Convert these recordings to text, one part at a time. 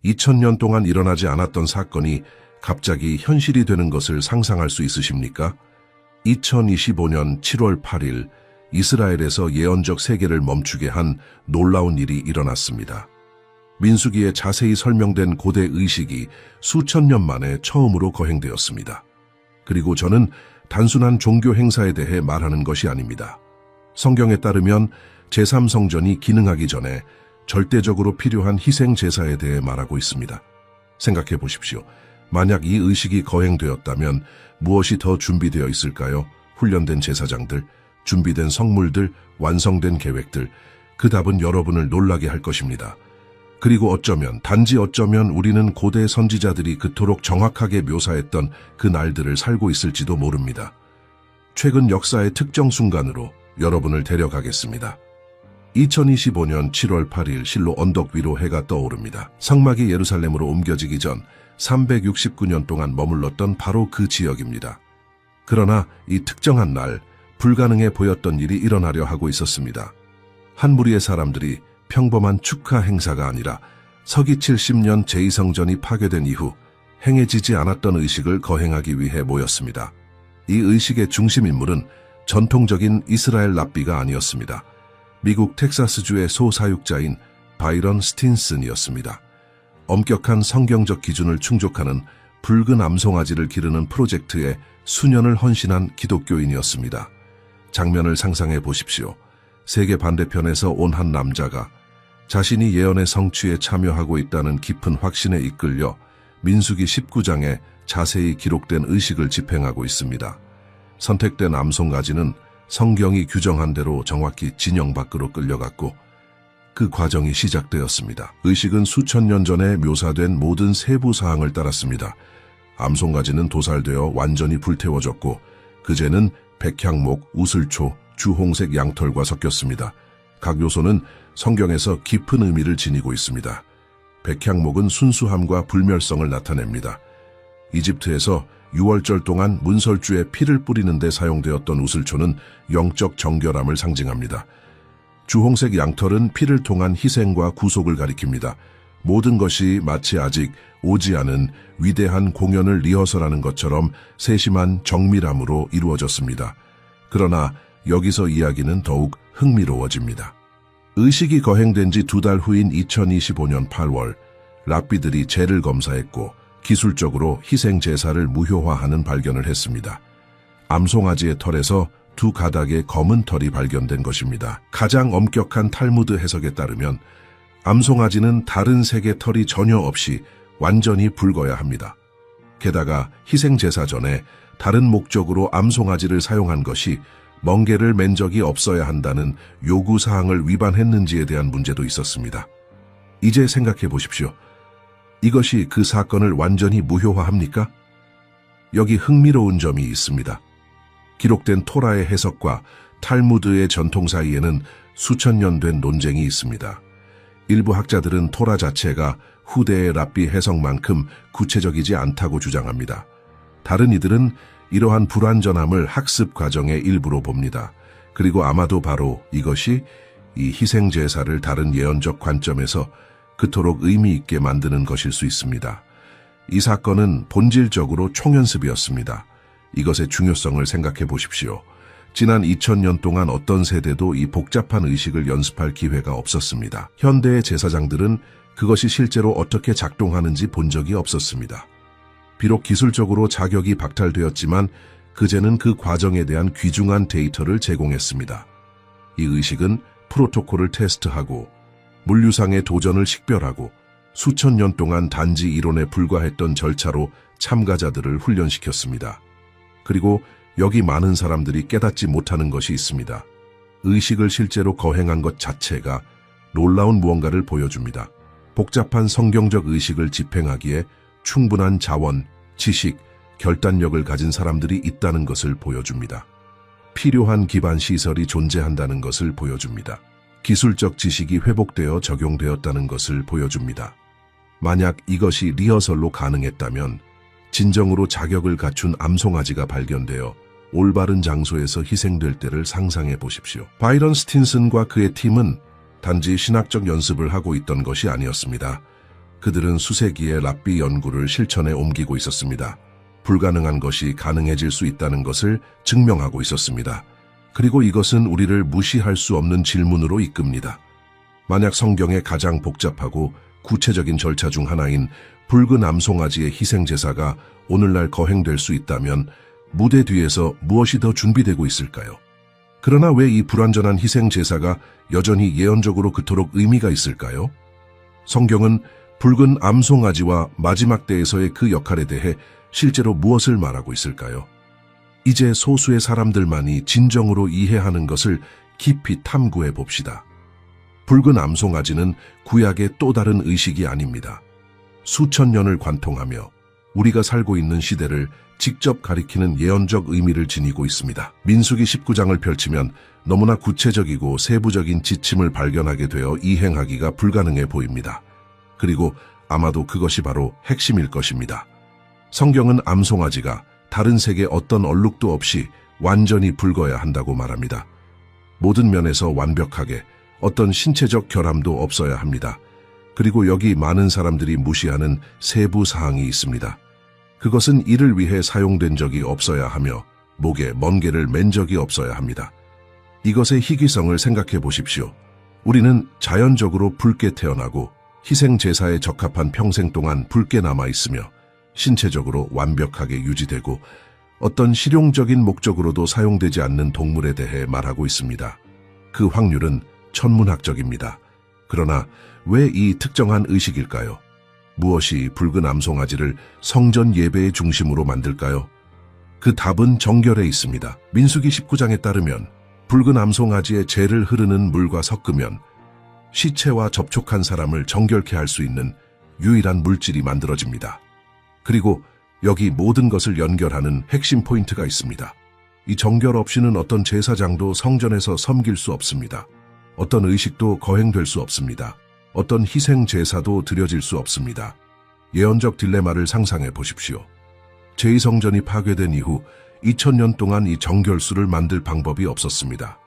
2000년 동안 일어나지 않았던 사건이 갑자기 현실이 되는 것을 상상할 수 있으십니까? 2025년 7월 8일 이스라엘에서 예언적 세계를 멈추게 한 놀라운 일이 일어났습니다. 민수기에 자세히 설명된 고대 의식이 수천 년 만에 처음으로 거행되었습니다. 그리고 저는 단순한 종교 행사에 대해 말하는 것이 아닙니다. 성경에 따르면 제3성전이 기능하기 전에 절대적으로 필요한 희생 제사에 대해 말하고 있습니다. 생각해 보십시오. 만약 이 의식이 거행되었다면 무엇이 더 준비되어 있을까요? 훈련된 제사장들, 준비된 성물들, 완성된 계획들. 그 답은 여러분을 놀라게 할 것입니다. 그리고 단지 어쩌면 우리는 고대 선지자들이 그토록 정확하게 묘사했던 그 날들을 살고 있을지도 모릅니다. 최근 역사의 특정 순간으로 여러분을 데려가겠습니다. 2025년 7월 8일 실로 언덕 위로 해가 떠오릅니다. 성막이 예루살렘으로 옮겨지기 전 369년 동안 머물렀던 바로 그 지역입니다. 그러나 이 특정한 날 불가능해 보였던 일이 일어나려 하고 있었습니다. 한 무리의 사람들이 평범한 축하 행사가 아니라 서기 70년 제2성전이 파괴된 이후 행해지지 않았던 의식을 거행하기 위해 모였습니다. 이 의식의 중심 인물은 전통적인 이스라엘 랍비가 아니었습니다. 미국 텍사스주의 소사육자인 바이런 스틴슨이었습니다. 엄격한 성경적 기준을 충족하는 붉은 암송아지를 기르는 프로젝트에 수년을 헌신한 기독교인이었습니다. 장면을 상상해 보십시오. 세계 반대편에서 온 한 남자가 자신이 예언의 성취에 참여하고 있다는 깊은 확신에 이끌려 민수기 19장에 자세히 기록된 의식을 집행하고 있습니다. 선택된 암송아지는 성경이 규정한 대로 정확히 진영 밖으로 끌려갔고 그 과정이 시작되었습니다. 의식은 수천 년 전에 묘사된 모든 세부 사항을 따랐습니다. 암송아지는 도살되어 완전히 불태워졌고 그제는 백향목, 우슬초, 주홍색 양털과 섞였습니다. 각 요소는 성경에서 깊은 의미를 지니고 있습니다. 백향목은 순수함과 불멸성을 나타냅니다. 이집트에서 6월절 동안 문설주에 피를 뿌리는 데 사용되었던 우슬초는 영적 정결함을 상징합니다. 주홍색 양털은 피를 통한 희생과 구속을 가리킵니다. 모든 것이 마치 아직 오지 않은 위대한 공연을 리허설하는 것처럼 세심한 정밀함으로 이루어졌습니다. 그러나 여기서 이야기는 더욱 흥미로워집니다. 의식이 거행된 지 2달 후인 2025년 8월, 랍비들이 재를 검사했고 기술적으로 희생 제사를 무효화하는 발견을 했습니다. 암송아지의 털에서 2 가닥의 검은 털이 발견된 것입니다. 가장 엄격한 탈무드 해석에 따르면 암송아지는 다른 색의 털이 전혀 없이 완전히 붉어야 합니다. 게다가 희생 제사 전에 다른 목적으로 암송아지를 사용한 것이 멍게를 맨 적이 없어야 한다는 요구사항을 위반했는지에 대한 문제도 있었습니다. 이제 생각해 보십시오. 이것이 그 사건을 완전히 무효화합니까? 여기 흥미로운 점이 있습니다. 기록된 토라의 해석과 탈무드의 전통 사이에는 수천 년 된 논쟁이 있습니다. 일부 학자들은 토라 자체가 후대의 랍비 해석만큼 구체적이지 않다고 주장합니다. 다른 이들은 이러한 불완전함을 학습 과정의 일부로 봅니다. 그리고 아마도 바로 이것이 이 희생 제사를 다른 예언적 관점에서 그토록 의미 있게 만드는 것일 수 있습니다. 이 사건은 본질적으로 총연습이었습니다. 이것의 중요성을 생각해 보십시오. 지난 2000년 동안 어떤 세대도 이 복잡한 의식을 연습할 기회가 없었습니다. 현대의 제사장들은 그것이 실제로 어떻게 작동하는지 본 적이 없었습니다. 비록 기술적으로 자격이 박탈되었지만 그제는 그 과정에 대한 귀중한 데이터를 제공했습니다. 이 의식은 프로토콜을 테스트하고 물류상의 도전을 식별하고 수천 년 동안 단지 이론에 불과했던 절차로 참가자들을 훈련시켰습니다. 그리고 여기 많은 사람들이 깨닫지 못하는 것이 있습니다. 의식을 실제로 거행한 것 자체가 놀라운 무언가를 보여줍니다. 복잡한 성경적 의식을 집행하기에 충분한 자원, 지식, 결단력을 가진 사람들이 있다는 것을 보여줍니다. 필요한 기반 시설이 존재한다는 것을 보여줍니다. 기술적 지식이 회복되어 적용되었다는 것을 보여줍니다. 만약 이것이 리허설로 가능했다면 진정으로 자격을 갖춘 암송아지가 발견되어 올바른 장소에서 희생될 때를 상상해 보십시오. 바이런 스틴슨과 그의 팀은 단지 신학적 연습을 하고 있던 것이 아니었습니다. 그들은 수세기의 랍비 연구를 실천에 옮기고 있었습니다. 불가능한 것이 가능해질 수 있다는 것을 증명하고 있었습니다. 그리고 이것은 우리를 무시할 수 없는 질문으로 이끕니다. 만약 성경의 가장 복잡하고 구체적인 절차 중 하나인 붉은 암송아지의 희생제사가 오늘날 거행될 수 있다면 무대 뒤에서 무엇이 더 준비되고 있을까요? 그러나 왜 이 불완전한 희생제사가 여전히 예언적으로 그토록 의미가 있을까요? 성경은 붉은 암송아지와 마지막 때에서의 그 역할에 대해 실제로 무엇을 말하고 있을까요? 이제 소수의 사람들만이 진정으로 이해하는 것을 깊이 탐구해 봅시다. 붉은 암송아지는 구약의 또 다른 의식이 아닙니다. 수천 년을 관통하며 우리가 살고 있는 시대를 직접 가리키는 예언적 의미를 지니고 있습니다. 민수기 19장을 펼치면 너무나 구체적이고 세부적인 지침을 발견하게 되어 이행하기가 불가능해 보입니다. 그리고 아마도 그것이 바로 핵심일 것입니다. 성경은 암송아지가 다른 색의 어떤 얼룩도 없이 완전히 붉어야 한다고 말합니다. 모든 면에서 완벽하게 어떤 신체적 결함도 없어야 합니다. 그리고 여기 많은 사람들이 무시하는 세부 사항이 있습니다. 그것은 이를 위해 사용된 적이 없어야 하며 목에 멍게를 맨 적이 없어야 합니다. 이것의 희귀성을 생각해 보십시오. 우리는 자연적으로 붉게 태어나고 희생제사에 적합한 평생 동안 붉게 남아있으며 신체적으로 완벽하게 유지되고 어떤 실용적인 목적으로도 사용되지 않는 동물에 대해 말하고 있습니다. 그 확률은 천문학적입니다. 그러나 왜 이 특정한 의식일까요? 무엇이 붉은 암송아지를 성전 예배의 중심으로 만들까요? 그 답은 정결에 있습니다. 민수기 19장에 따르면 붉은 암송아지의 재를 흐르는 물과 섞으면 시체와 접촉한 사람을 정결케 할 수 있는 유일한 물질이 만들어집니다. 그리고 여기 모든 것을 연결하는 핵심 포인트가 있습니다. 이 정결 없이는 어떤 제사장도 성전에서 섬길 수 없습니다. 어떤 의식도 거행될 수 없습니다. 어떤 희생 제사도 드려질 수 없습니다. 예언적 딜레마를 상상해 보십시오. 제2성전이 파괴된 이후 2000년 동안 이 정결수를 만들 방법이 없었습니다.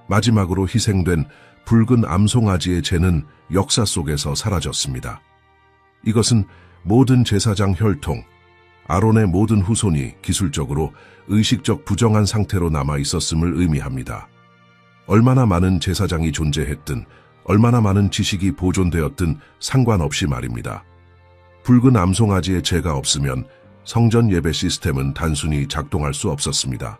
마지막으로 희생된 붉은 암송아지의 재는 역사 속에서 사라졌습니다. 이것은 모든 제사장 혈통, 아론의 모든 후손이 기술적으로 의식적 부정한 상태로 남아 있었음을 의미합니다. 얼마나 많은 제사장이 존재했든 얼마나 많은 지식이 보존되었든 상관없이 말입니다. 붉은 암송아지의 재가 없으면 성전 예배 시스템은 단순히 작동할 수 없었습니다.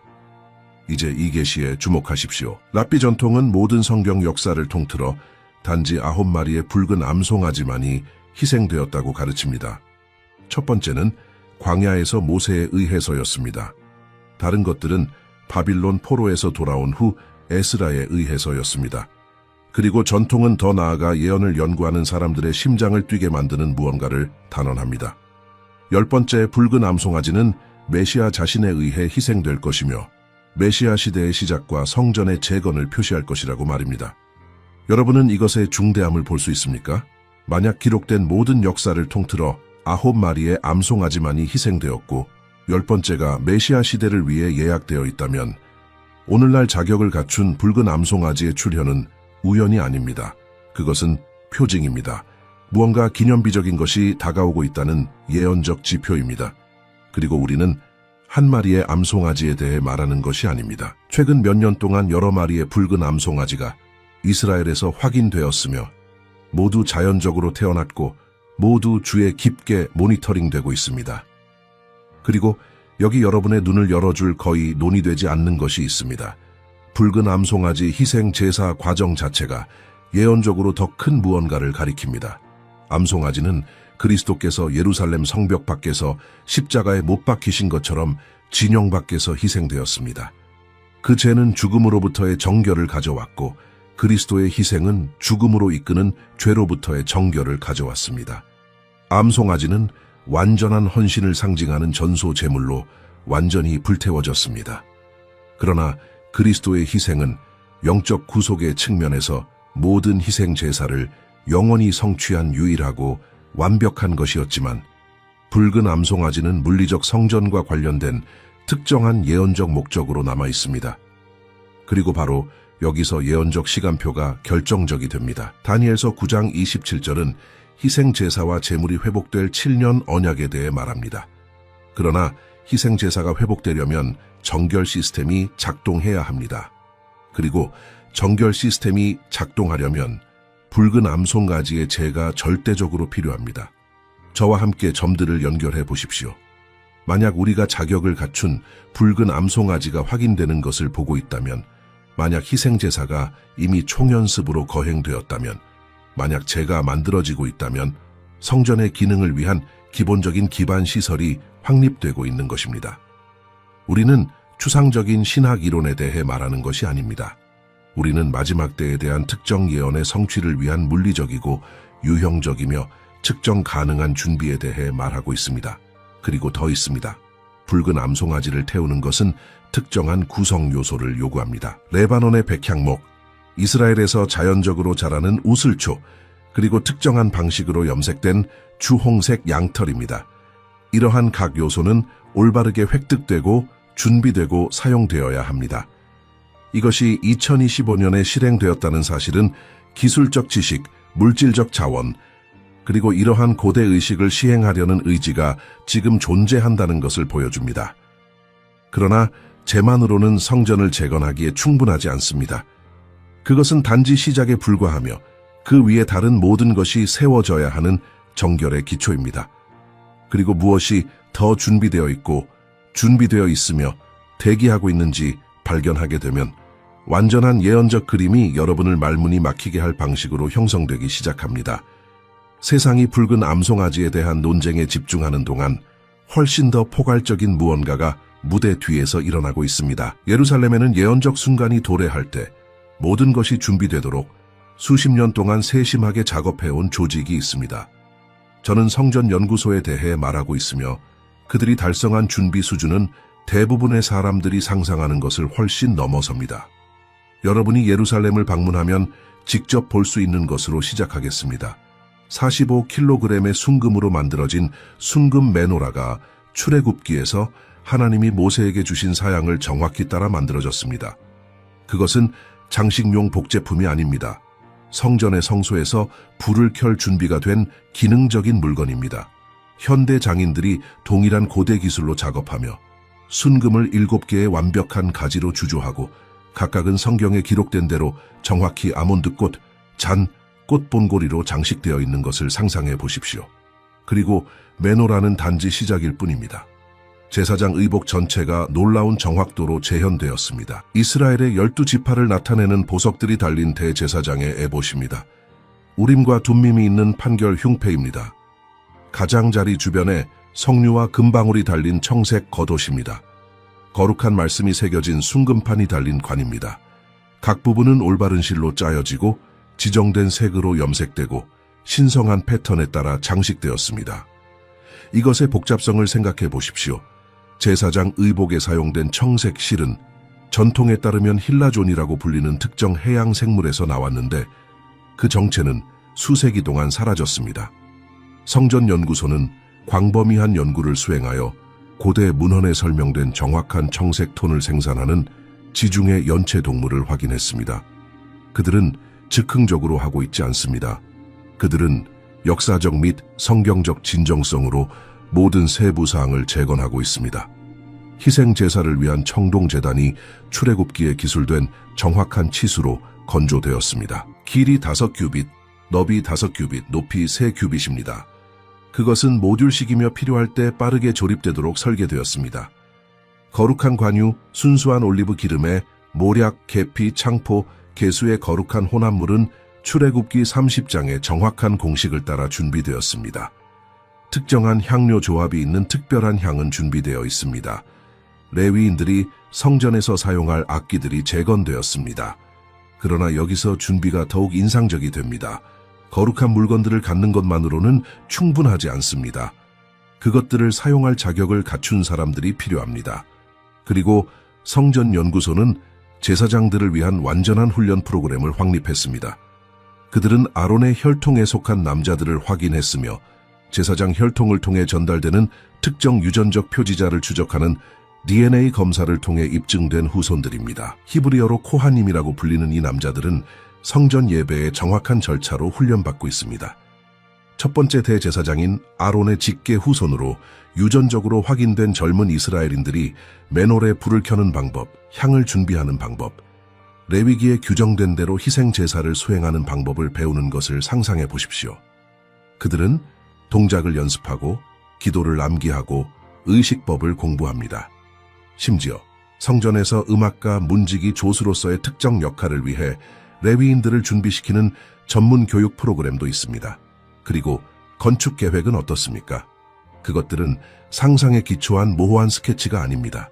이제 이 계시에 주목하십시오. 랍비 전통은 모든 성경 역사를 통틀어 단지 9마리의 붉은 암송아지만이 희생되었다고 가르칩니다. 첫 번째는 광야에서 모세에 의해서였습니다. 다른 것들은 바빌론 포로에서 돌아온 후 에스라에 의해서였습니다. 그리고 전통은 더 나아가 예언을 연구하는 사람들의 심장을 뛰게 만드는 무언가를 단언합니다. 10번째 붉은 암송아지는 메시아 자신에 의해 희생될 것이며 메시아 시대의 시작과 성전의 재건을 표시할 것이라고 말입니다. 여러분은 이것의 중대함을 볼 수 있습니까? 만약 기록된 모든 역사를 통틀어 9마리의 암송아지만이 희생되었고 10번째가 메시아 시대를 위해 예약되어 있다면 오늘날 자격을 갖춘 붉은 암송아지의 출현은 우연이 아닙니다. 그것은 표징입니다. 무언가 기념비적인 것이 다가오고 있다는 예언적 지표입니다. 그리고 우리는 한 마리의 암송아지에 대해 말하는 것이 아닙니다. 최근 몇 년 동안 여러 마리의 붉은 암송아지가 이스라엘에서 확인되었으며 모두 자연적으로 태어났고 모두 주에 깊게 모니터링되고 있습니다. 그리고 여기 여러분의 눈을 열어줄 거의 논의되지 않는 것이 있습니다. 붉은 암송아지 희생 제사 과정 자체가 예언적으로 더 큰 무언가를 가리킵니다. 암송아지는 그리스도께서 예루살렘 성벽 밖에서 십자가에 못 박히신 것처럼 진영 밖에서 희생되었습니다. 그 죄는 죽음으로부터의 정결을 가져왔고 그리스도의 희생은 죽음으로 이끄는 죄로부터의 정결을 가져왔습니다. 암송아지는 완전한 헌신을 상징하는 전소 제물로 완전히 불태워졌습니다. 그러나 그리스도의 희생은 영적 구속의 측면에서 모든 희생 제사를 영원히 성취한 유일하고 완벽한 것이었지만 붉은 암송아지는 물리적 성전과 관련된 특정한 예언적 목적으로 남아 있습니다. 그리고 바로 여기서 예언적 시간표가 결정적이 됩니다. 다니엘서 9장 27절은 희생 제사와 제물이 회복될 7년 언약에 대해 말합니다. 그러나 희생 제사가 회복되려면 정결 시스템이 작동해야 합니다. 그리고 정결 시스템이 작동하려면 붉은 암송아지의 제가 절대적으로 필요합니다. 저와 함께 점들을 연결해 보십시오. 만약 우리가 자격을 갖춘 붉은 암송아지가 확인되는 것을 보고 있다면, 만약 희생제사가 이미 총연습으로 거행되었다면, 만약 제가 만들어지고 있다면 성전의 기능을 위한 기본적인 기반 시설이 확립되고 있는 것입니다. 우리는 추상적인 신학 이론에 대해 말하는 것이 아닙니다. 우리는 마지막 때에 대한 특정 예언의 성취를 위한 물리적이고 유형적이며 측정 가능한 준비에 대해 말하고 있습니다. 그리고 더 있습니다. 붉은 암송아지를 태우는 것은 특정한 구성 요소를 요구합니다. 레바논의 백향목, 이스라엘에서 자연적으로 자라는 우슬초, 그리고 특정한 방식으로 염색된 주홍색 양털입니다. 이러한 각 요소는 올바르게 획득되고 준비되고 사용되어야 합니다. 이것이 2025년에 실행되었다는 사실은 기술적 지식, 물질적 자원, 그리고 이러한 고대 의식을 시행하려는 의지가 지금 존재한다는 것을 보여줍니다. 그러나 재만으로는 성전을 재건하기에 충분하지 않습니다. 그것은 단지 시작에 불과하며 그 위에 다른 모든 것이 세워져야 하는 정결의 기초입니다. 그리고 무엇이 더 준비되어 있고 준비되어 있으며 대기하고 있는지 발견하게 되면 완전한 예언적 그림이 여러분을 말문이 막히게 할 방식으로 형성되기 시작합니다. 세상이 붉은 암송아지에 대한 논쟁에 집중하는 동안 훨씬 더 포괄적인 무언가가 무대 뒤에서 일어나고 있습니다. 예루살렘에는 예언적 순간이 도래할 때 모든 것이 준비되도록 수십 년 동안 세심하게 작업해온 조직이 있습니다. 저는 성전 연구소에 대해 말하고 있으며 그들이 달성한 준비 수준은 대부분의 사람들이 상상하는 것을 훨씬 넘어섭니다. 여러분이 예루살렘을 방문하면 직접 볼 수 있는 것으로 시작하겠습니다. 45kg의 순금으로 만들어진 순금 메노라가 출애굽기에서 하나님이 모세에게 주신 사양을 정확히 따라 만들어졌습니다. 그것은 장식용 복제품이 아닙니다. 성전의 성소에서 불을 켤 준비가 된 기능적인 물건입니다. 현대 장인들이 동일한 고대 기술로 작업하며 순금을 7개의 완벽한 가지로 주조하고 각각은 성경에 기록된 대로 정확히 아몬드꽃, 잔, 꽃본고리로 장식되어 있는 것을 상상해 보십시오. 그리고 메노라는 단지 시작일 뿐입니다. 제사장 의복 전체가 놀라운 정확도로 재현되었습니다. 이스라엘의 12지파를 나타내는 보석들이 달린 대제사장의 에봇입니다. 우림과 둠밈이 있는 판결 흉패입니다. 가장자리 주변에 석류와 금방울이 달린 청색 겉옷입니다. 거룩한 말씀이 새겨진 순금판이 달린 관입니다. 각 부분은 올바른 실로 짜여지고 지정된 색으로 염색되고 신성한 패턴에 따라 장식되었습니다. 이것의 복잡성을 생각해 보십시오. 제사장 의복에 사용된 청색 실은 전통에 따르면 힐라존이라고 불리는 특정 해양 생물에서 나왔는데 그 정체는 수세기 동안 사라졌습니다. 성전연구소는 광범위한 연구를 수행하여 고대 문헌에 설명된 정확한 청색 톤을 생산하는 지중해 연체 동물을 확인했습니다. 그들은 즉흥적으로 하고 있지 않습니다. 그들은 역사적 및 성경적 진정성으로 모든 세부 사항을 재건하고 있습니다. 희생 제사를 위한 청동제단이 출애굽기에 기술된 정확한 치수로 건조되었습니다. 길이 5규빗, 너비 5규빗, 높이 3규빗입니다. 그것은 모듈식이며 필요할 때 빠르게 조립되도록 설계되었습니다. 거룩한 관유, 순수한 올리브 기름에 모략, 계피, 창포, 개수의 거룩한 혼합물은 출애굽기 30장의 정확한 공식을 따라 준비되었습니다. 특정한 향료 조합이 있는 특별한 향은 준비되어 있습니다. 레위인들이 성전에서 사용할 악기들이 재건되었습니다. 그러나 여기서 준비가 더욱 인상적이 됩니다. 거룩한 물건들을 갖는 것만으로는 충분하지 않습니다. 그것들을 사용할 자격을 갖춘 사람들이 필요합니다. 그리고 성전연구소는 제사장들을 위한 완전한 훈련 프로그램을 확립했습니다. 그들은 아론의 혈통에 속한 남자들을 확인했으며 제사장 혈통을 통해 전달되는 특정 유전적 표지자를 추적하는 DNA 검사를 통해 입증된 후손들입니다. 히브리어로 코하님이라고 불리는 이 남자들은 성전 예배의 정확한 절차로 훈련받고 있습니다. 첫 번째 대제사장인 아론의 직계 후손으로 유전적으로 확인된 젊은 이스라엘인들이 맨홀에 불을 켜는 방법, 향을 준비하는 방법, 레위기에 규정된 대로 희생 제사를 수행하는 방법을 배우는 것을 상상해 보십시오. 그들은 동작을 연습하고 기도를 암기하고 의식법을 공부합니다. 심지어 성전에서 음악가 문지기 조수로서의 특정 역할을 위해 레위인들을 준비시키는 전문 교육 프로그램도 있습니다. 그리고 건축 계획은 어떻습니까? 그것들은 상상에 기초한 모호한 스케치가 아닙니다.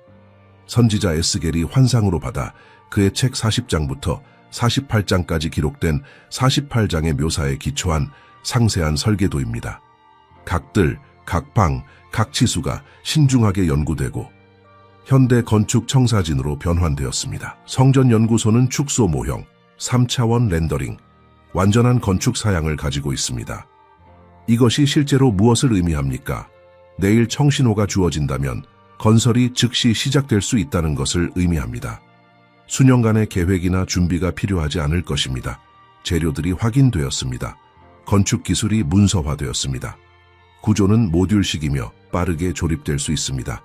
선지자 에스겔이 환상으로 받아 그의 책 40장부터 48장까지 기록된 48장의 묘사에 기초한 상세한 설계도입니다. 각 뜰, 각 방, 각 치수가 신중하게 연구되고 현대 건축 청사진으로 변환되었습니다. 성전 연구소는 축소 모형, 3차원 렌더링, 완전한 건축 사양을 가지고 있습니다. 이것이 실제로 무엇을 의미합니까? 내일 청신호가 주어진다면 건설이 즉시 시작될 수 있다는 것을 의미합니다. 수년간의 계획이나 준비가 필요하지 않을 것입니다. 재료들이 확인되었습니다. 건축 기술이 문서화되었습니다. 구조는 모듈식이며 빠르게 조립될 수 있습니다.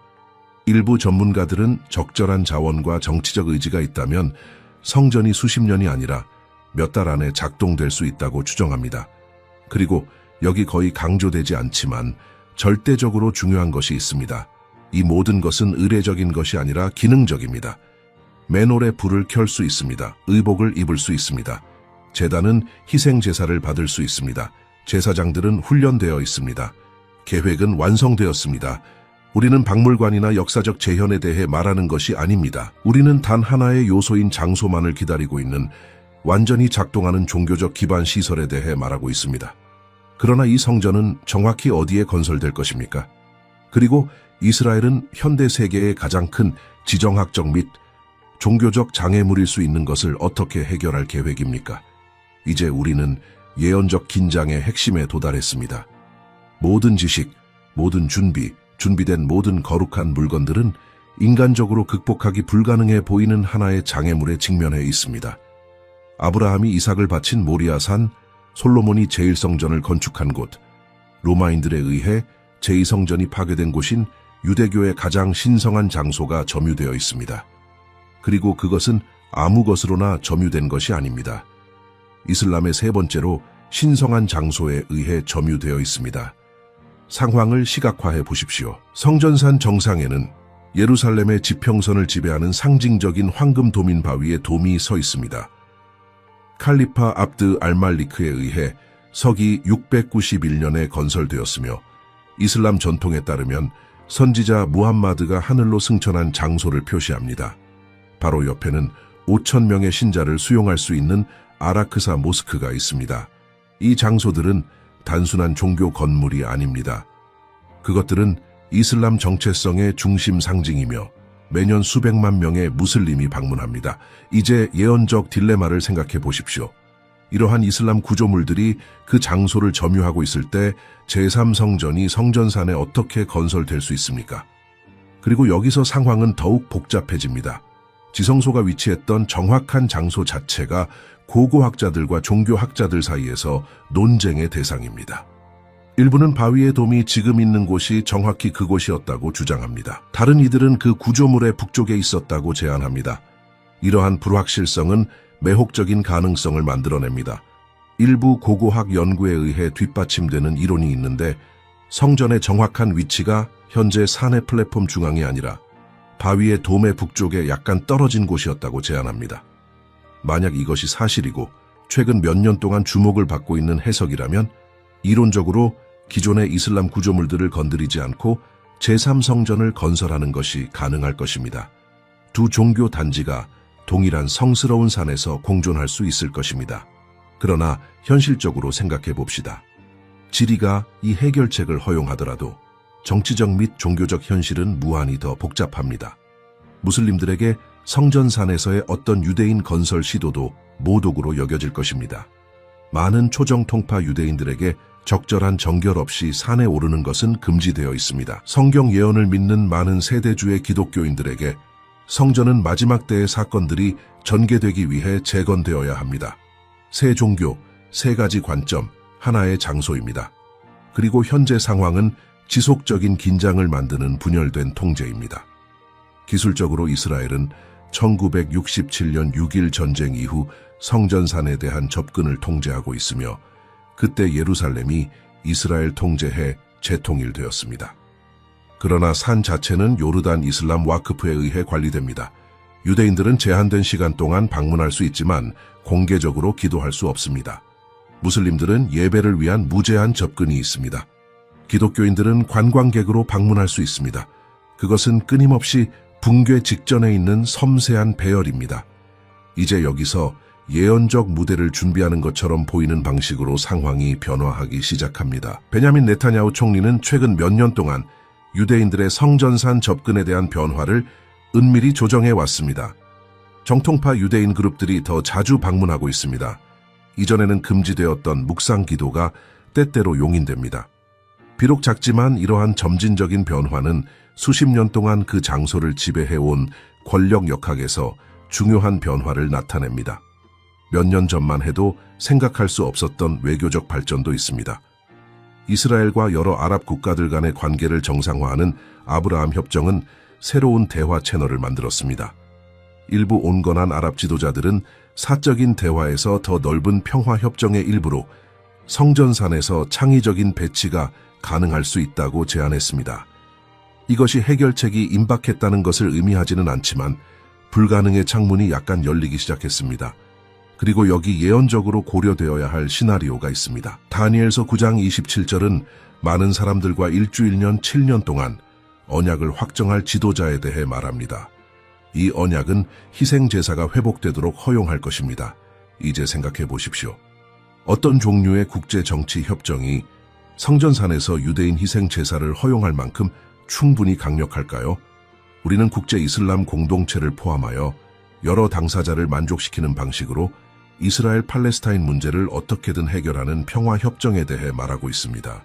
일부 전문가들은 적절한 자원과 정치적 의지가 있다면 성전이 수십 년이 아니라 몇 달 안에 작동될 수 있다고 추정합니다. 그리고 여기 거의 강조되지 않지만 절대적으로 중요한 것이 있습니다. 이 모든 것은 의례적인 것이 아니라 기능적입니다. 맨홀에 불을 켤 수 있습니다. 의복을 입을 수 있습니다. 제단은 희생 제사를 받을 수 있습니다. 제사장들은 훈련되어 있습니다. 계획은 완성되었습니다. 우리는 박물관이나 역사적 재현에 대해 말하는 것이 아닙니다. 우리는 단 하나의 요소인 장소만을 기다리고 있는 완전히 작동하는 종교적 기반 시설에 대해 말하고 있습니다. 그러나 이 성전은 정확히 어디에 건설될 것입니까? 그리고 이스라엘은 현대 세계의 가장 큰 지정학적 및 종교적 장애물일 수 있는 것을 어떻게 해결할 계획입니까? 이제 우리는 예언적 긴장의 핵심에 도달했습니다. 모든 지식, 모든 준비된 모든 거룩한 물건들은 인간적으로 극복하기 불가능해 보이는 하나의 장애물에 직면해 있습니다. 아브라함이 이삭을 바친 모리아산, 솔로몬이 제1성전을 건축한 곳, 로마인들에 의해 제2성전이 파괴된 곳인 유대교의 가장 신성한 장소가 점유되어 있습니다. 그리고 그것은 아무 것으로나 점유된 것이 아닙니다. 이슬람의 세 번째로 신성한 장소에 의해 점유되어 있습니다. 상황을 시각화해 보십시오. 성전산 정상에는 예루살렘의 지평선을 지배하는 상징적인 황금 도민 바위에 돔이 서 있습니다. 칼리파 압드 알말리크에 의해 서기 691년에 건설되었으며 이슬람 전통에 따르면 선지자 무함마드가 하늘로 승천한 장소를 표시합니다. 바로 옆에는 5,000명의 신자를 수용할 수 있는 아라크사 모스크가 있습니다. 이 장소들은 단순한 종교 건물이 아닙니다. 그것들은 이슬람 정체성의 중심 상징이며 매년 수백만 명의 무슬림이 방문합니다. 이제 예언적 딜레마를 생각해 보십시오. 이러한 이슬람 구조물들이 그 장소를 점유하고 있을 때 제3성전이 성전산에 어떻게 건설될 수 있습니까? 그리고 여기서 상황은 더욱 복잡해집니다. 지성소가 위치했던 정확한 장소 자체가 고고학자들과 종교학자들 사이에서 논쟁의 대상입니다. 일부는 바위의 돔이 지금 있는 곳이 정확히 그곳이었다고 주장합니다. 다른 이들은 그 구조물의 북쪽에 있었다고 제안합니다. 이러한 불확실성은 매혹적인 가능성을 만들어냅니다. 일부 고고학 연구에 의해 뒷받침되는 이론이 있는데 성전의 정확한 위치가 현재 산의 플랫폼 중앙이 아니라 바위의 돔의 북쪽에 약간 떨어진 곳이었다고 제안합니다. 만약 이것이 사실이고 최근 몇 년 동안 주목을 받고 있는 해석이라면 이론적으로 기존의 이슬람 구조물들을 건드리지 않고 제3성전을 건설하는 것이 가능할 것입니다. 두 종교 단지가 동일한 성스러운 산에서 공존할 수 있을 것입니다. 그러나 현실적으로 생각해 봅시다. 지리가 이 해결책을 허용하더라도 정치적 및 종교적 현실은 무한히 더 복잡합니다. 무슬림들에게 성전산에서의 어떤 유대인 건설 시도도 모독으로 여겨질 것입니다. 많은 초정 통파 유대인들에게 적절한 정결 없이 산에 오르는 것은 금지되어 있습니다. 성경 예언을 믿는 많은 세대주의 기독교인들에게 성전은 마지막 때의 사건들이 전개되기 위해 재건되어야 합니다. 세 종교, 세 가지 관점, 하나의 장소입니다. 그리고 현재 상황은 지속적인 긴장을 만드는 분열된 통제입니다. 기술적으로 이스라엘은 1967년 6.1 전쟁 이후 성전산에 대한 접근을 통제하고 있으며 그때 예루살렘이 이스라엘 통제해 재통일되었습니다. 그러나 산 자체는 요르단 이슬람 와크프에 의해 관리됩니다. 유대인들은 제한된 시간 동안 방문할 수 있지만 공개적으로 기도할 수 없습니다. 무슬림들은 예배를 위한 무제한 접근이 있습니다. 기독교인들은 관광객으로 방문할 수 있습니다. 그것은 끊임없이 붕괴 직전에 있는 섬세한 배열입니다. 이제 여기서 예언적 무대를 준비하는 것처럼 보이는 방식으로 상황이 변화하기 시작합니다. 베냐민 네타냐후 총리는 최근 몇 년 동안 유대인들의 성전산 접근에 대한 변화를 은밀히 조정해 왔습니다. 정통파 유대인 그룹들이 더 자주 방문하고 있습니다. 이전에는 금지되었던 묵상 기도가 때때로 용인됩니다. 비록 작지만 이러한 점진적인 변화는 수십 년 동안 그 장소를 지배해온 권력 역학에서 중요한 변화를 나타냅니다. 몇 년 전만 해도 생각할 수 없었던 외교적 발전도 있습니다. 이스라엘과 여러 아랍 국가들 간의 관계를 정상화하는 아브라함 협정은 새로운 대화 채널을 만들었습니다. 일부 온건한 아랍 지도자들은 사적인 대화에서 더 넓은 평화 협정의 일부로 성전산에서 창의적인 배치가 가능할 수 있다고 제안했습니다. 이것이 해결책이 임박했다는 것을 의미하지는 않지만 불가능의 창문이 약간 열리기 시작했습니다. 그리고 여기 예언적으로 고려되어야 할 시나리오가 있습니다. 다니엘서 9장 27절은 많은 사람들과 일주일년 7년 동안 언약을 확정할 지도자에 대해 말합니다. 이 언약은 희생제사가 회복되도록 허용할 것입니다. 이제 생각해 보십시오. 어떤 종류의 국제정치 협정이 성전산에서 유대인 희생제사를 허용할 만큼 충분히 강력할까요? 우리는 국제 이슬람 공동체를 포함하여 여러 당사자를 만족시키는 방식으로 이스라엘 팔레스타인 문제를 어떻게든 해결하는 평화협정에 대해 말하고 있습니다.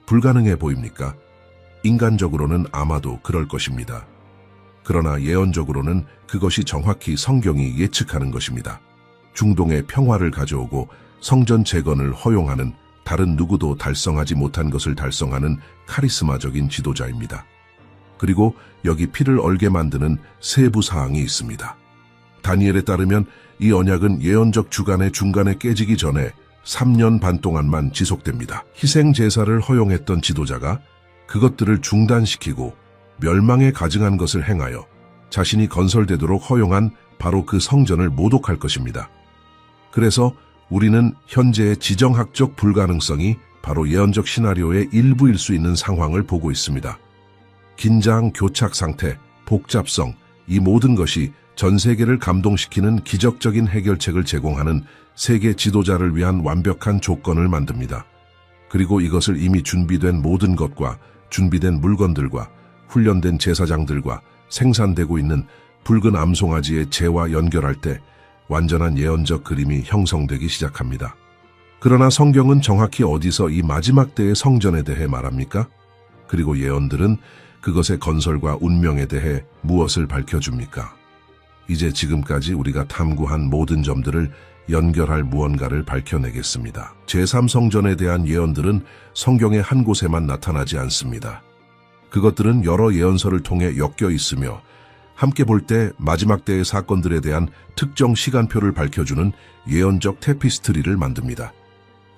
불가능해 보입니까? 인간적으로는 아마도 그럴 것입니다. 그러나 예언적으로는 그것이 정확히 성경이 예측하는 것입니다. 중동의 평화를 가져오고 성전 재건을 허용하는 다른 누구도 달성하지 못한 것을 달성하는 카리스마적인 지도자입니다. 그리고 여기 피를 얼게 만드는 세부 사항이 있습니다. 다니엘에 따르면 이 언약은 예언적 주간의 중간에 깨지기 전에 3년 반 동안만 지속됩니다. 희생 제사를 허용했던 지도자가 그것들을 중단시키고 멸망에 가증한 것을 행하여 자신이 건설되도록 허용한 바로 그 성전을 모독할 것입니다. 그래서 우리는 현재의 지정학적 불가능성이 바로 예언적 시나리오의 일부일 수 있는 상황을 보고 있습니다. 긴장, 교착 상태, 복잡성, 이 모든 것이 전 세계를 감동시키는 기적적인 해결책을 제공하는 세계 지도자를 위한 완벽한 조건을 만듭니다. 그리고 이것을 이미 준비된 모든 것과 준비된 물건들과 훈련된 제사장들과 생산되고 있는 붉은 암송아지의 재와 연결할 때 완전한 예언적 그림이 형성되기 시작합니다. 그러나 성경은 정확히 어디서 이 마지막 때의 성전에 대해 말합니까? 그리고 예언들은 그것의 건설과 운명에 대해 무엇을 밝혀줍니까? 이제 지금까지 우리가 탐구한 모든 점들을 연결할 무언가를 밝혀내겠습니다. 제3성전에 대한 예언들은 성경의 한 곳에만 나타나지 않습니다. 그것들은 여러 예언서를 통해 엮여 있으며 함께 볼 때 마지막 때의 사건들에 대한 특정 시간표를 밝혀주는 예언적 테피스트리를 만듭니다.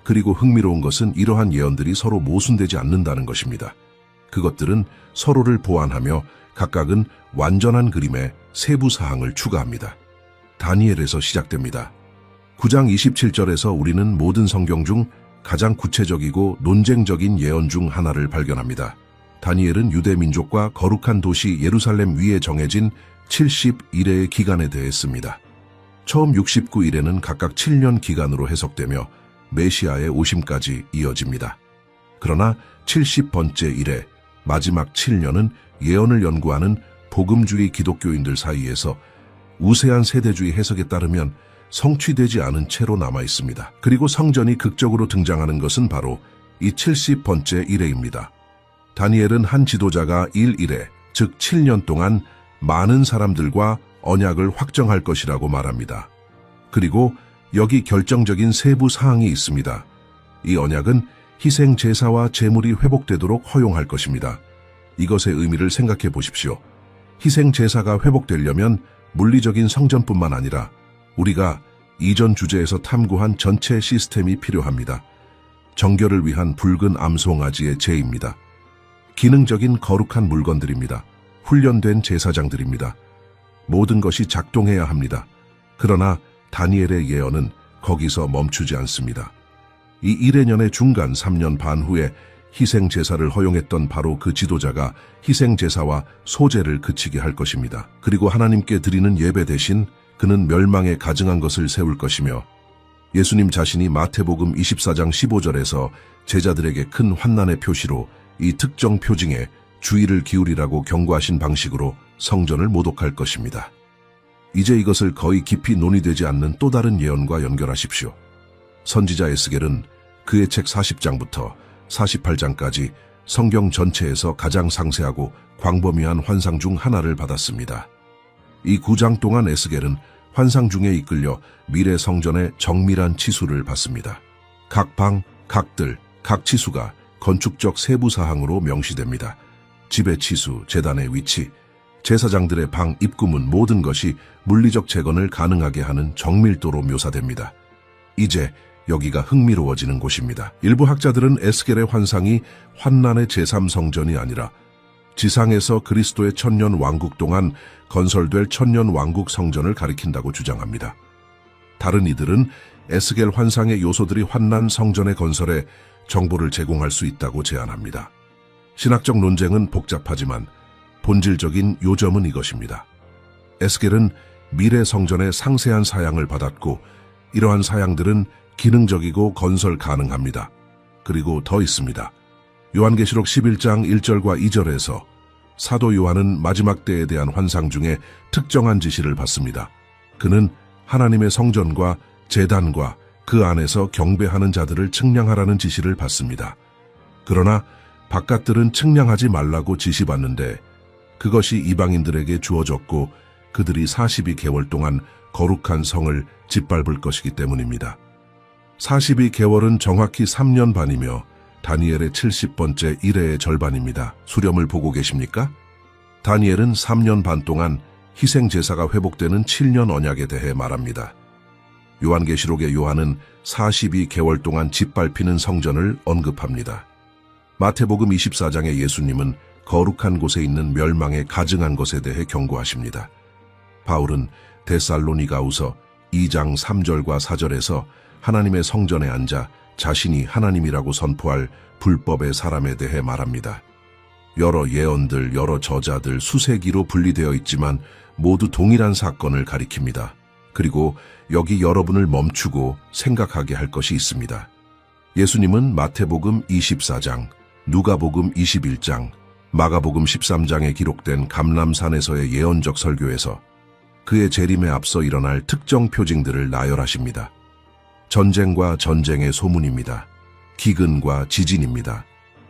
그리고 흥미로운 것은 이러한 예언들이 서로 모순되지 않는다는 것입니다. 그것들은 서로를 보완하며 각각은 완전한 그림의 세부 사항을 추가합니다. 다니엘에서 시작됩니다. 9장 27절에서 우리는 모든 성경 중 가장 구체적이고 논쟁적인 예언 중 하나를 발견합니다. 다니엘은 유대 민족과 거룩한 도시 예루살렘 위에 정해진 70일의 기간에 대해 씁니다. 처음 69일에는 각각 7년 기간으로 해석되며 메시아의 오심까지 이어집니다. 그러나 70번째 일에 마지막 7년은 예언을 연구하는 복음주의 기독교인들 사이에서 우세한 세대주의 해석에 따르면 성취되지 않은 채로 남아 있습니다. 그리고 성전이 극적으로 등장하는 것은 바로 이 70번째 일회입니다. 다니엘은 한 지도자가 1일에, 즉 7년 동안 많은 사람들과 언약을 확정할 것이라고 말합니다. 그리고 여기 결정적인 세부 사항이 있습니다. 이 언약은 희생 제사와 제물이 회복되도록 허용할 것입니다. 이것의 의미를 생각해 보십시오. 희생 제사가 회복되려면 물리적인 성전뿐만 아니라 우리가 이전 주제에서 탐구한 전체 시스템이 필요합니다. 정결을 위한 붉은 암송아지의 제입니다. 기능적인 거룩한 물건들입니다. 훈련된 제사장들입니다. 모든 것이 작동해야 합니다. 그러나 다니엘의 예언은 거기서 멈추지 않습니다. 이 1회년의 중간 3년 반 후에 희생제사를 허용했던 바로 그 지도자가 희생제사와 소제를 그치게 할 것입니다. 그리고 하나님께 드리는 예배 대신 그는 멸망에 가증한 것을 세울 것이며 예수님 자신이 마태복음 24장 15절에서 제자들에게 큰 환난의 표시로 이 특정 표징에 주의를 기울이라고 경고하신 방식으로 성전을 모독할 것입니다. 이제 이것을 거의 깊이 논의되지 않는 또 다른 예언과 연결하십시오. 선지자 에스겔은 그의 책 40장부터 48장까지 성경 전체에서 가장 상세하고 광범위한 환상 중 하나를 받았습니다. 이 9장 동안 에스겔은 환상 중에 이끌려 미래 성전의 정밀한 치수를 받습니다. 각 방, 각 뜰, 각 치수가 건축적 세부 사항으로 명시됩니다. 집의 치수, 제단의 위치, 제사장들의 방, 입구문 모든 것이 물리적 재건을 가능하게 하는 정밀도로 묘사됩니다. 이제 여기가 흥미로워지는 곳입니다. 일부 학자들은 에스겔의 환상이 환난의 제3성전이 아니라 지상에서 그리스도의 천년 왕국 동안 건설될 천년 왕국 성전을 가리킨다고 주장합니다. 다른 이들은 에스겔 환상의 요소들이 환난 성전의 건설에 정보를 제공할 수 있다고 제안합니다. 신학적 논쟁은 복잡하지만 본질적인 요점은 이것입니다. 에스겔은 미래 성전의 상세한 사양을 받았고 이러한 사양들은 기능적이고 건설 가능합니다. 그리고 더 있습니다. 요한계시록 11장 1절과 2절에서 사도 요한은 마지막 때에 대한 환상 중에 특정한 지시를 받습니다. 그는 하나님의 성전과 제단과 그 안에서 경배하는 자들을 측량하라는 지시를 받습니다. 그러나 바깥들은 측량하지 말라고 지시받는데 그것이 이방인들에게 주어졌고 그들이 42개월 동안 거룩한 성을 짓밟을 것이기 때문입니다. 42개월은 정확히 3년 반이며 다니엘의 70번째 1회의 절반입니다. 수렴을 보고 계십니까? 다니엘은 3년 반 동안 희생제사가 회복되는 7년 언약에 대해 말합니다. 요한계시록의 요한은 42개월 동안 짓밟히는 성전을 언급합니다. 마태복음 24장의 예수님은 거룩한 곳에 있는 멸망에 가증한 것에 대해 경고하십니다. 바울은 데살로니가후서 2장 3절과 4절에서 하나님의 성전에 앉아 자신이 하나님이라고 선포할 불법의 사람에 대해 말합니다. 여러 예언들, 여러 저자들 수세기로 분리되어 있지만 모두 동일한 사건을 가리킵니다. 그리고 여기 여러분을 멈추고 생각하게 할 것이 있습니다. 예수님은 마태복음 24장, 누가복음 21장, 마가복음 13장에 기록된 감람산에서의 예언적 설교에서 그의 재림에 앞서 일어날 특정 표징들을 나열하십니다. 전쟁과 전쟁의 소문입니다. 기근과 지진입니다.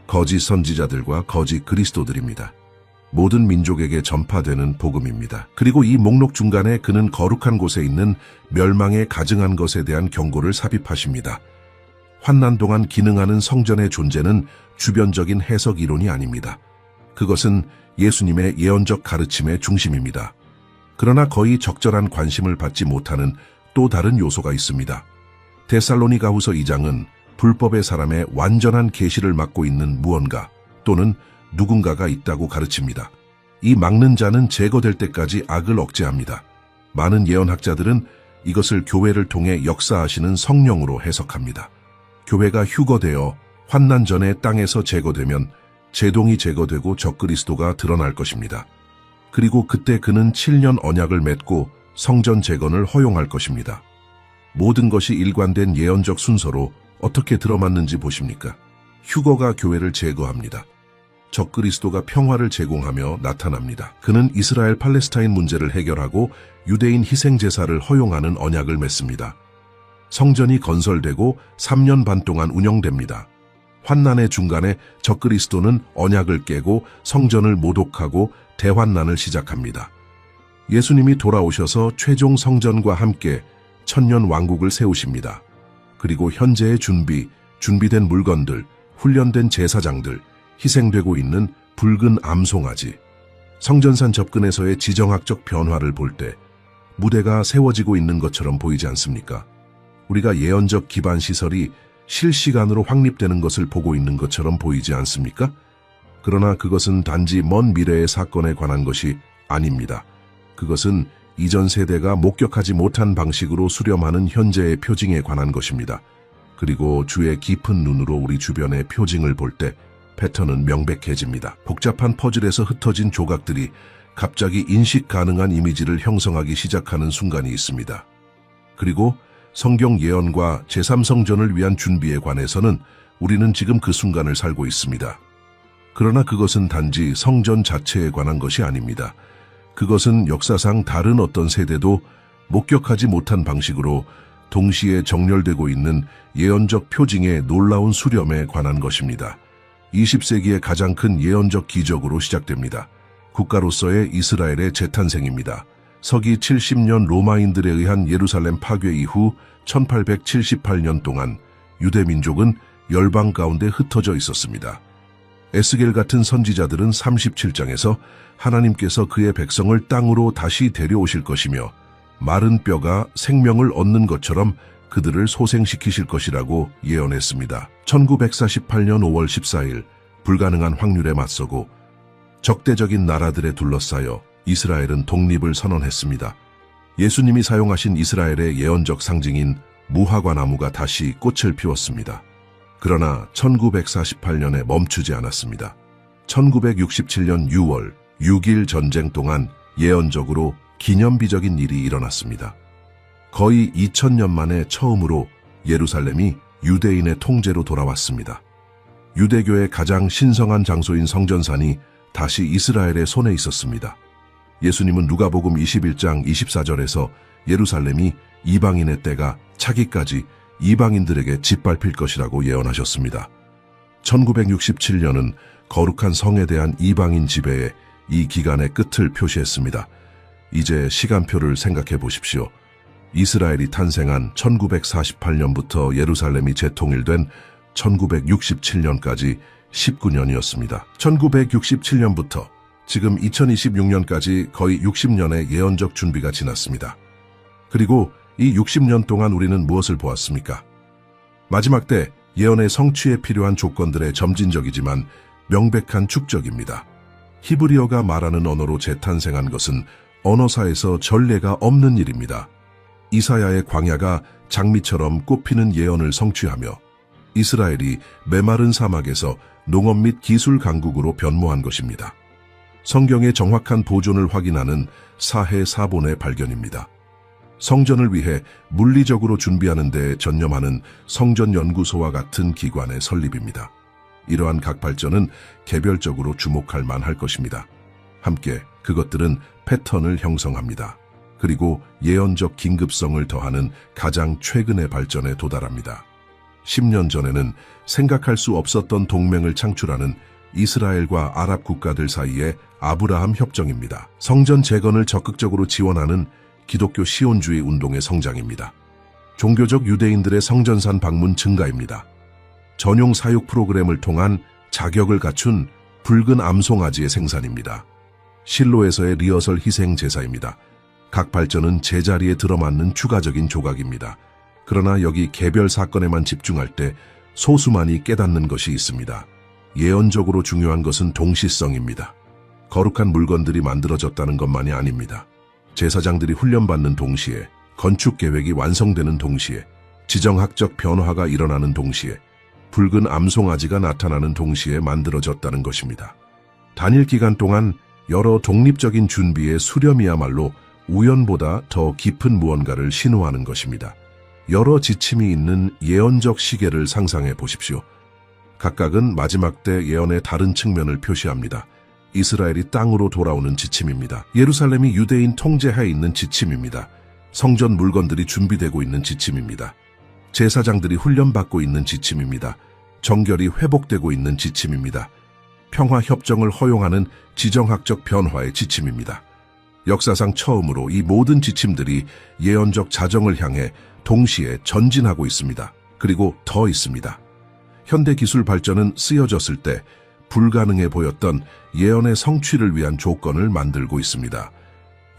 거짓 선지자들과 거짓 그리스도들입니다. 모든 민족에게 전파되는 복음입니다. 그리고 이 목록 중간에 그는 거룩한 곳에 있는 멸망에 가증한 것에 대한 경고를 삽입하십니다. 환난 동안 기능하는 성전의 존재는 주변적인 해석 이론이 아닙니다. 그것은 예수님의 예언적 가르침의 중심입니다. 그러나 거의 적절한 관심을 받지 못하는 또 다른 요소가 있습니다. 데살로니가후서 2장은 불법의 사람의 완전한 계시를 막고 있는 무언가 또는 누군가가 있다고 가르칩니다. 이 막는 자는 제거될 때까지 악을 억제합니다. 많은 예언학자들은 이것을 교회를 통해 역사하시는 성령으로 해석합니다. 교회가 휴거되어 환난 전에 땅에서 제거되면 제동이 제거되고 적그리스도가 드러날 것입니다. 그리고 그때 그는 7년 언약을 맺고 성전 재건을 허용할 것입니다. 모든 것이 일관된 예언적 순서로 어떻게 들어맞는지 보십니까? 휴거가 교회를 제거합니다. 적그리스도가 평화를 제공하며 나타납니다. 그는 이스라엘 팔레스타인 문제를 해결하고 유대인 희생제사를 허용하는 언약을 맺습니다. 성전이 건설되고 3년 반 동안 운영됩니다. 환난의 중간에 적그리스도는 언약을 깨고 성전을 모독하고 대환난을 시작합니다. 예수님이 돌아오셔서 최종 성전과 함께 천년 왕국을 세우십니다. 그리고 현재의 준비된 물건들, 훈련된 제사장들, 희생되고 있는 붉은 암송아지. 성전산 접근에서의 지정학적 변화를 볼 때 무대가 세워지고 있는 것처럼 보이지 않습니까? 우리가 예언적 기반 시설이 실시간으로 확립되는 것을 보고 있는 것처럼 보이지 않습니까? 그러나 그것은 단지 먼 미래의 사건에 관한 것이 아닙니다. 그것은 이전 세대가 목격하지 못한 방식으로 수렴하는 현재의 표징에 관한 것입니다. 그리고 주의 깊은 눈으로 우리 주변의 표징을 볼 때 패턴은 명백해집니다. 복잡한 퍼즐에서 흩어진 조각들이 갑자기 인식 가능한 이미지를 형성하기 시작하는 순간이 있습니다. 그리고 성경 예언과 제3성전을 위한 준비에 관해서는 우리는 지금 그 순간을 살고 있습니다. 그러나 그것은 단지 성전 자체에 관한 것이 아닙니다. 그것은 역사상 다른 어떤 세대도 목격하지 못한 방식으로 동시에 정렬되고 있는 예언적 표징의 놀라운 수렴에 관한 것입니다. 20세기의 가장 큰 예언적 기적으로 시작됩니다. 국가로서의 이스라엘의 재탄생입니다. 서기 70년 로마인들에 의한 예루살렘 파괴 이후 1878년 동안 유대 민족은 열방 가운데 흩어져 있었습니다. 에스겔 같은 선지자들은 37장에서 하나님께서 그의 백성을 땅으로 다시 데려오실 것이며 마른 뼈가 생명을 얻는 것처럼 그들을 소생시키실 것이라고 예언했습니다. 1948년 5월 14일 불가능한 확률에 맞서고 적대적인 나라들에 둘러싸여 이스라엘은 독립을 선언했습니다. 예수님이 사용하신 이스라엘의 예언적 상징인 무화과 나무가 다시 꽃을 피웠습니다. 그러나 1948년에 멈추지 않았습니다. 1967년 6월 6일 전쟁 동안 예언적으로 기념비적인 일이 일어났습니다. 거의 2000년 만에 처음으로 예루살렘이 유대인의 통제로 돌아왔습니다. 유대교의 가장 신성한 장소인 성전산이 다시 이스라엘의 손에 있었습니다. 예수님은 누가복음 21장 24절에서 예루살렘이 이방인의 때가 차기까지 이방인들에게 짓밟힐 것이라고 예언하셨습니다. 1967년은 거룩한 성에 대한 이방인 지배에 이 기간의 끝을 표시했습니다. 이제 시간표를 생각해 보십시오. 이스라엘이 탄생한 1948년부터 예루살렘이 재통일된 1967년까지 19년이었습니다. 1967년부터 지금 2026년까지 거의 60년의 예언적 준비가 지났습니다. 그리고 이 60년 동안 우리는 무엇을 보았습니까? 마지막 때 예언의 성취에 필요한 조건들의 점진적이지만 명백한 축적입니다. 히브리어가 말하는 언어로 재탄생한 것은 언어사에서 전례가 없는 일입니다. 이사야의 광야가 장미처럼 꽃피는 예언을 성취하며 이스라엘이 메마른 사막에서 농업 및 기술 강국으로 변모한 것입니다. 성경의 정확한 보존을 확인하는 사해 사본의 발견입니다. 성전을 위해 물리적으로 준비하는 데 전념하는 성전연구소와 같은 기관의 설립입니다. 이러한 각 발전은 개별적으로 주목할 만할 것입니다. 함께 그것들은 패턴을 형성합니다. 그리고 예언적 긴급성을 더하는 가장 최근의 발전에 도달합니다. 10년 전에는 생각할 수 없었던 동맹을 창출하는 이스라엘과 아랍 국가들 사이의 아브라함 협정입니다. 성전 재건을 적극적으로 지원하는 기독교 시온주의 운동의 성장입니다. 종교적 유대인들의 성전산 방문 증가입니다. 전용 사육 프로그램을 통한 자격을 갖춘 붉은 암송아지의 생산입니다. 실로에서의 리허설 희생 제사입니다. 각 발전은 제자리에 들어맞는 추가적인 조각입니다. 그러나 여기 개별 사건에만 집중할 때 소수만이 깨닫는 것이 있습니다. 예언적으로 중요한 것은 동시성입니다. 거룩한 물건들이 만들어졌다는 것만이 아닙니다. 제사장들이 훈련받는 동시에, 건축 계획이 완성되는 동시에, 지정학적 변화가 일어나는 동시에, 붉은 암송아지가 나타나는 동시에 만들어졌다는 것입니다. 단일 기간 동안 여러 독립적인 준비의 수렴이야말로 우연보다 더 깊은 무언가를 신호하는 것입니다. 여러 지침이 있는 예언적 시계를 상상해 보십시오. 각각은 마지막 때 예언의 다른 측면을 표시합니다. 이스라엘이 땅으로 돌아오는 지침입니다. 예루살렘이 유대인 통제하에 있는 지침입니다. 성전 물건들이 준비되고 있는 지침입니다. 제사장들이 훈련받고 있는 지침입니다. 정결이 회복되고 있는 지침입니다. 평화협정을 허용하는 지정학적 변화의 지침입니다. 역사상 처음으로 이 모든 지침들이 예언적 자정을 향해 동시에 전진하고 있습니다. 그리고 더 있습니다. 현대 기술 발전은 쓰여졌을 때 불가능해 보였던 예언의 성취를 위한 조건을 만들고 있습니다.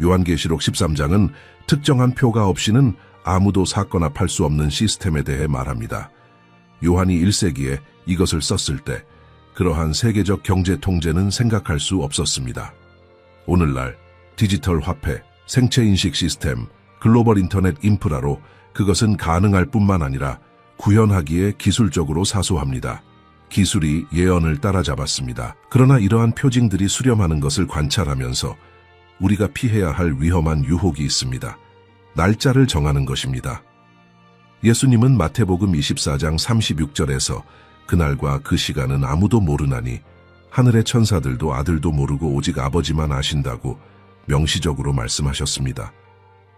요한계시록 13장은 특정한 표가 없이는 아무도 사거나 팔 수 없는 시스템에 대해 말합니다. 요한이 1세기에 이것을 썼을 때 그러한 세계적 경제 통제는 생각할 수 없었습니다. 오늘날 디지털 화폐, 생체 인식 시스템, 글로벌 인터넷 인프라로 그것은 가능할 뿐만 아니라 구현하기에 기술적으로 사소합니다. 기술이 예언을 따라잡았습니다. 그러나 이러한 표징들이 수렴하는 것을 관찰하면서 우리가 피해야 할 위험한 유혹이 있습니다. 날짜를 정하는 것입니다. 예수님은 마태복음 24장 36절에서 그날과 그 시간은 아무도 모르나니 하늘의 천사들도 아들도 모르고 오직 아버지만 아신다고 명시적으로 말씀하셨습니다.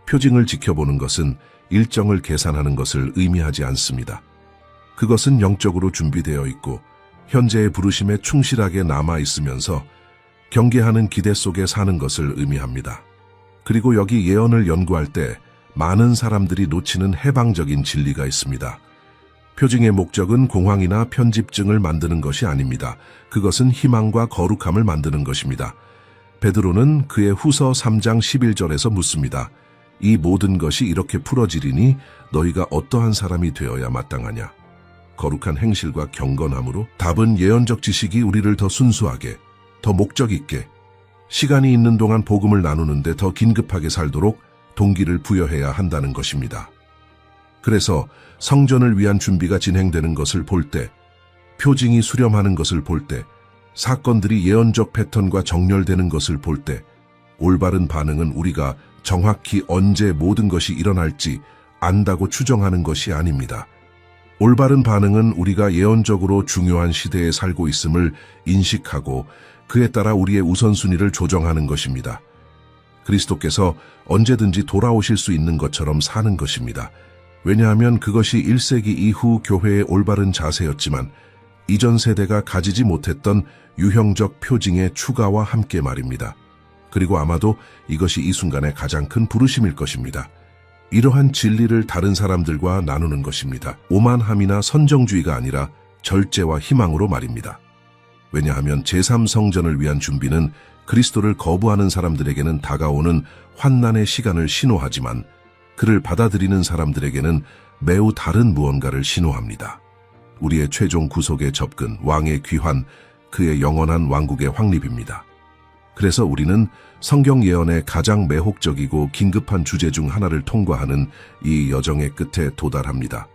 표징을 지켜보는 것은 일정을 계산하는 것을 의미하지 않습니다. 그것은 영적으로 준비되어 있고 현재의 부르심에 충실하게 남아 있으면서 경계하는 기대 속에 사는 것을 의미합니다. 그리고 여기 예언을 연구할 때 많은 사람들이 놓치는 해방적인 진리가 있습니다. 표징의 목적은 공황이나 편집증을 만드는 것이 아닙니다. 그것은 희망과 거룩함을 만드는 것입니다. 베드로는 그의 후서 3장 11절에서 묻습니다. 이 모든 것이 이렇게 풀어지리니 너희가 어떠한 사람이 되어야 마땅하냐? 거룩한 행실과 경건함으로? 답은 예언적 지식이 우리를 더 순수하게, 더 목적 있게, 시간이 있는 동안 복음을 나누는데 더 긴급하게 살도록 동기를 부여해야 한다는 것입니다. 그래서 성전을 위한 준비가 진행되는 것을 볼 때, 표징이 수렴하는 것을 볼 때, 사건들이 예언적 패턴과 정렬되는 것을 볼 때, 올바른 반응은 우리가 정확히 언제 모든 것이 일어날지 안다고 추정하는 것이 아닙니다. 올바른 반응은 우리가 예언적으로 중요한 시대에 살고 있음을 인식하고 그에 따라 우리의 우선순위를 조정하는 것입니다. 그리스도께서 언제든지 돌아오실 수 있는 것처럼 사는 것입니다. 왜냐하면 그것이 1세기 이후 교회의 올바른 자세였지만 이전 세대가 가지지 못했던 유형적 표징의 추가와 함께 말입니다. 그리고 아마도 이것이 이 순간의 가장 큰 부르심일 것입니다. 이러한 진리를 다른 사람들과 나누는 것입니다. 오만함이나 선정주의가 아니라 절제와 희망으로 말입니다. 왜냐하면 제3성전을 위한 준비는 그리스도를 거부하는 사람들에게는 다가오는 환난의 시간을 신호하지만 그를 받아들이는 사람들에게는 매우 다른 무언가를 신호합니다. 우리의 최종 구속의 접근, 왕의 귀환, 그의 영원한 왕국의 확립입니다. 그래서 우리는 성경 예언의 가장 매혹적이고 긴급한 주제 중 하나를 통과하는 이 여정의 끝에 도달합니다.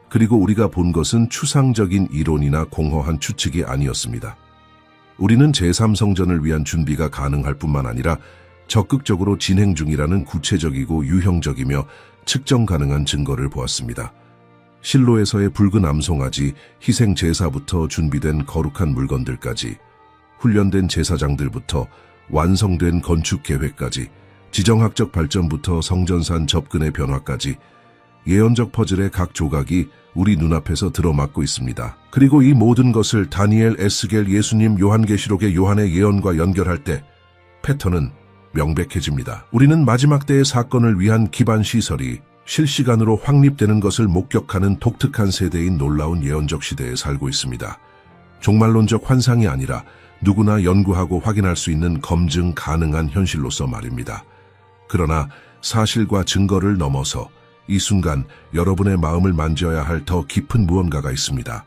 그리고 우리가 본 것은 추상적인 이론이나 공허한 추측이 아니었습니다. 우리는 제3성전을 위한 준비가 가능할 뿐만 아니라 적극적으로 진행 중이라는 구체적이고 유형적이며 측정 가능한 증거를 보았습니다. 실로에서의 붉은 암송아지, 희생 제사부터 준비된 거룩한 물건들까지, 훈련된 제사장들부터 완성된 건축 계획까지, 지정학적 발전부터 성전산 접근의 변화까지 예언적 퍼즐의 각 조각이 우리 눈앞에서 들어맞고 있습니다. 그리고 이 모든 것을 다니엘, 에스겔, 예수님, 요한계시록의 요한의 예언과 연결할 때 패턴은 명백해집니다. 우리는 마지막 때의 사건을 위한 기반 시설이 실시간으로 확립되는 것을 목격하는 독특한 세대인 놀라운 예언적 시대에 살고 있습니다. 종말론적 환상이 아니라 누구나 연구하고 확인할 수 있는 검증 가능한 현실로서 말입니다. 그러나 사실과 증거를 넘어서 이 순간 여러분의 마음을 만져야 할 더 깊은 무언가가 있습니다.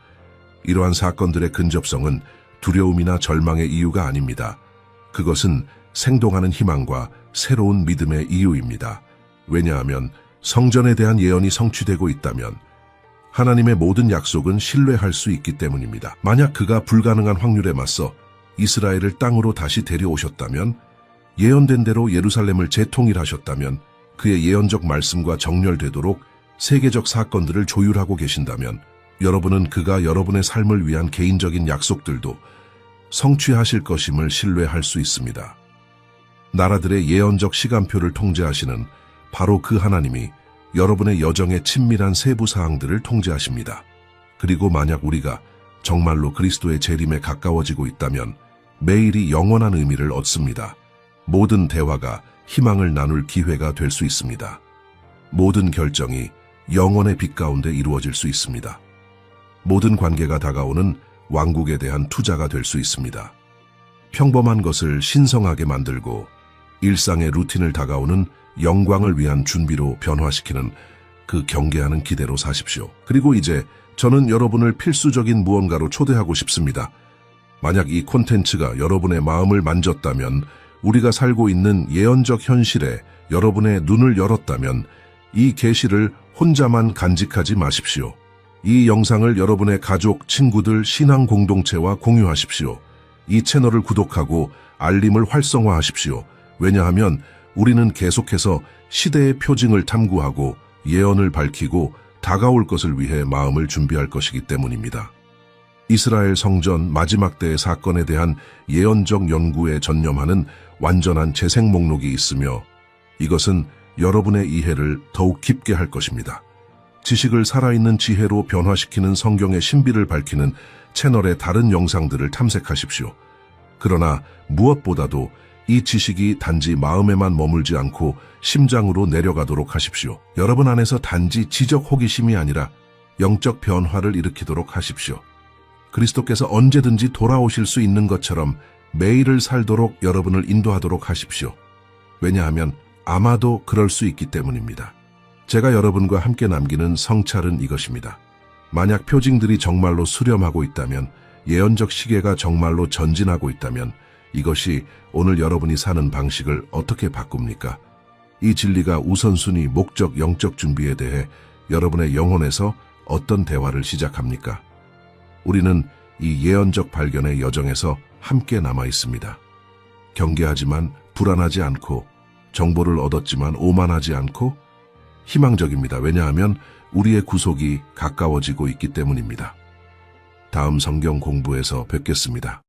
이러한 사건들의 근접성은 두려움이나 절망의 이유가 아닙니다. 그것은 생동하는 희망과 새로운 믿음의 이유입니다. 왜냐하면 성전에 대한 예언이 성취되고 있다면 하나님의 모든 약속은 신뢰할 수 있기 때문입니다. 만약 그가 불가능한 확률에 맞서 이스라엘을 땅으로 다시 데려오셨다면, 예언된 대로 예루살렘을 재통일하셨다면, 그의 예언적 말씀과 정렬되도록 세계적 사건들을 조율하고 계신다면 여러분은 그가 여러분의 삶을 위한 개인적인 약속들도 성취하실 것임을 신뢰할 수 있습니다. 나라들의 예언적 시간표를 통제하시는 바로 그 하나님이 여러분의 여정의 친밀한 세부 사항들을 통제하십니다. 그리고 만약 우리가 정말로 그리스도의 재림에 가까워지고 있다면 매일이 영원한 의미를 얻습니다. 모든 대화가 희망을 나눌 기회가 될 수 있습니다. 모든 결정이 영원의 빛 가운데 이루어질 수 있습니다. 모든 관계가 다가오는 왕국에 대한 투자가 될 수 있습니다. 평범한 것을 신성하게 만들고 일상의 루틴을 다가오는 영광을 위한 준비로 변화시키는 그 경계하는 기대로 사십시오. 그리고 이제 저는 여러분을 필수적인 무언가로 초대하고 싶습니다. 만약 이 콘텐츠가 여러분의 마음을 만졌다면, 우리가 살고 있는 예언적 현실에 여러분의 눈을 열었다면 이 계시를 혼자만 간직하지 마십시오. 이 영상을 여러분의 가족, 친구들, 신앙 공동체와 공유하십시오. 이 채널을 구독하고 알림을 활성화하십시오. 왜냐하면 우리는 계속해서 시대의 표징을 탐구하고 예언을 밝히고 다가올 것을 위해 마음을 준비할 것이기 때문입니다. 이스라엘 성전 마지막 때의 사건에 대한 예언적 연구에 전념하는 완전한 재생 목록이 있으며, 이것은 여러분의 이해를 더욱 깊게 할 것입니다. 지식을 살아있는 지혜로 변화시키는 성경의 신비를 밝히는 채널의 다른 영상들을 탐색하십시오. 그러나 무엇보다도 이 지식이 단지 마음에만 머물지 않고 심장으로 내려가도록 하십시오. 여러분 안에서 단지 지적 호기심이 아니라 영적 변화를 일으키도록 하십시오. 그리스도께서 언제든지 돌아오실 수 있는 것처럼 매일을 살도록 여러분을 인도하도록 하십시오. 왜냐하면 아마도 그럴 수 있기 때문입니다. 제가 여러분과 함께 남기는 성찰은 이것입니다. 만약 표징들이 정말로 수렴하고 있다면, 예언적 시계가 정말로 전진하고 있다면 이것이 오늘 여러분이 사는 방식을 어떻게 바꿉니까? 이 진리가 우선순위, 목적, 영적 준비에 대해 여러분의 영혼에서 어떤 대화를 시작합니까? 우리는 이 예언적 발견의 여정에서 함께 남아 있습니다. 경계하지만 불안하지 않고, 정보를 얻었지만 오만하지 않고 희망적입니다. 왜냐하면 우리의 구속이 가까워지고 있기 때문입니다. 다음 성경 공부에서 뵙겠습니다.